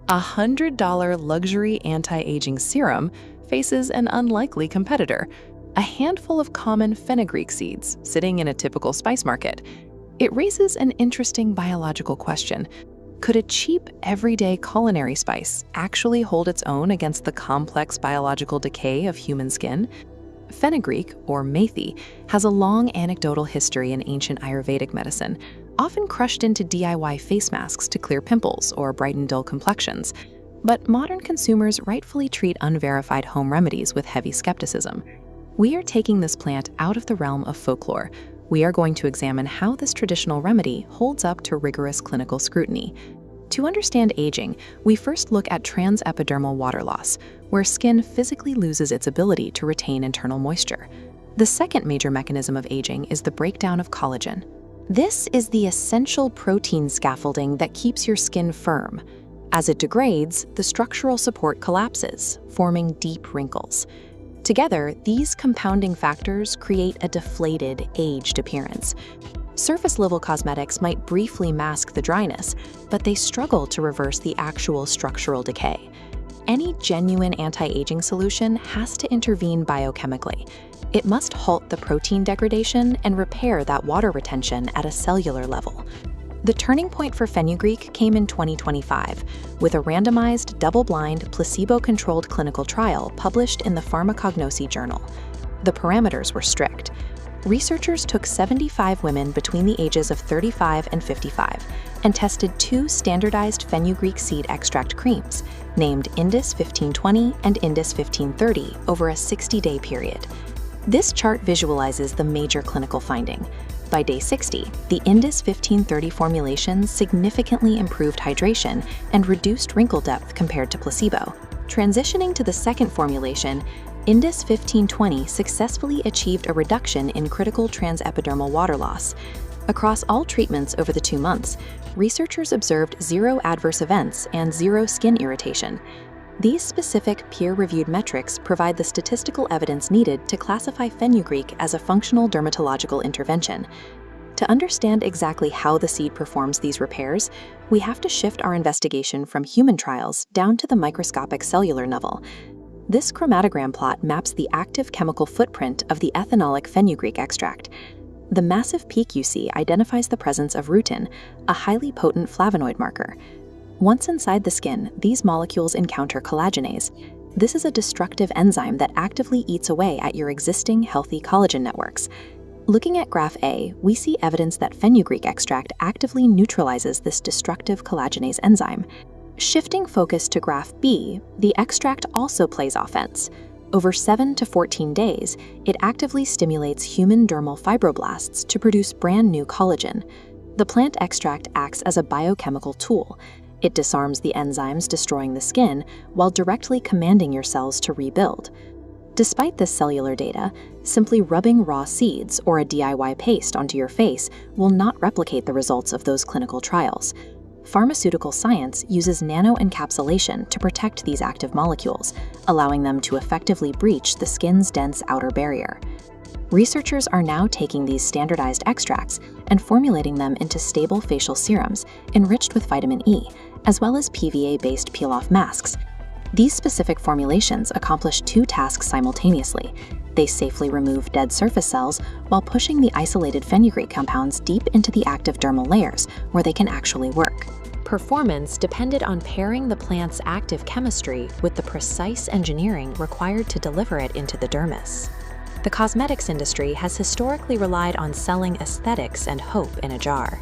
A $100 luxury anti-aging serum faces an unlikely competitor, a handful of common fenugreek seeds sitting in a typical spice market. It raises an interesting biological question. Could a cheap, everyday culinary spice actually hold its own against the complex biological decay of human skin? Fenugreek, or methi, has a long anecdotal history in ancient Ayurvedic medicine, often crushed into DIY face masks to clear pimples or brighten dull complexions. But modern consumers rightfully treat unverified home remedies with heavy skepticism. We are taking this plant out of the realm of folklore. We are going to examine how this traditional remedy holds up to rigorous clinical scrutiny. To understand aging, we first look at transepidermal water loss, where skin physically loses its ability to retain internal moisture. The second major mechanism of aging is the breakdown of collagen. This is the essential protein scaffolding that keeps your skin firm. As it degrades, the structural support collapses, forming deep wrinkles. Together, these compounding factors create a deflated, aged appearance. Surface-level cosmetics might briefly mask the dryness, but they struggle to reverse the actual structural decay. Any genuine anti-aging solution has to intervene biochemically. It must halt the protein degradation and repair that water retention at a cellular level. The turning point for fenugreek came in 2025, with a randomized, double-blind, placebo-controlled clinical trial published in the Pharmacognosy journal. The parameters were strict. Researchers took 75 women between the ages of 35 and 55 and tested two standardized fenugreek seed extract creams, named Indus 1520 and Indus 1530, over a 60-day period. This chart visualizes the major clinical finding. By day 60, the Indus 1530 formulation significantly improved hydration and reduced wrinkle depth compared to placebo. Transitioning to the second formulation, Indus 1520 successfully achieved a reduction in critical transepidermal water loss. Across all treatments over the 2 months, researchers observed 0 adverse events and 0 skin irritation. These specific peer-reviewed metrics provide the statistical evidence needed to classify fenugreek as a functional dermatological intervention. To understand exactly how the seed performs these repairs, we have to shift our investigation from human trials down to the microscopic cellular level. This chromatogram plot maps the active chemical footprint of the ethanolic fenugreek extract. The massive peak you see identifies the presence of rutin, a highly potent flavonoid marker. Once inside the skin, these molecules encounter collagenase. This is a destructive enzyme that actively eats away at your existing healthy collagen networks. Looking at graph A, we see evidence that fenugreek extract actively neutralizes this destructive collagenase enzyme. Shifting focus to graph B, the extract also plays offense. Over 7 to 14 days, it actively stimulates human dermal fibroblasts to produce brand new collagen. The plant extract acts as a biochemical tool. It disarms the enzymes destroying the skin while directly commanding your cells to rebuild. Despite this cellular data, simply rubbing raw seeds or a DIY paste onto your face will not replicate the results of those clinical trials. Pharmaceutical science uses nanoencapsulation to protect these active molecules, allowing them to effectively breach the skin's dense outer barrier. Researchers are now taking these standardized extracts and formulating them into stable facial serums enriched with vitamin E, as well as PVA-based peel-off masks. These specific formulations accomplish 2 tasks simultaneously. They safely remove dead surface cells while pushing the isolated fenugreek compounds deep into the active dermal layers where they can actually work. Performance depended on pairing the plant's active chemistry with the precise engineering required to deliver it into the dermis. The cosmetics industry has historically relied on selling aesthetics and hope in a jar.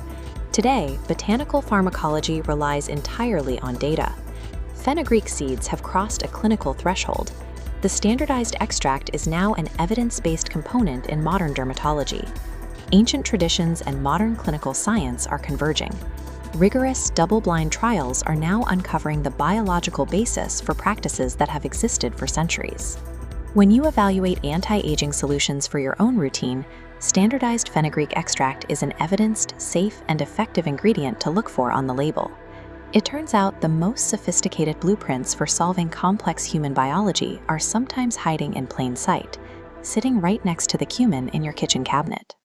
Today, botanical pharmacology relies entirely on data. Fenugreek seeds have crossed a clinical threshold. The standardized extract is now an evidence-based component in modern dermatology. Ancient traditions and modern clinical science are converging. Rigorous, double-blind trials are now uncovering the biological basis for practices that have existed for centuries. When you evaluate anti-aging solutions for your own routine, standardized fenugreek extract is an evidenced, safe, and effective ingredient to look for on the label. It turns out the most sophisticated blueprints for solving complex human biology are sometimes hiding in plain sight, sitting right next to the cumin in your kitchen cabinet.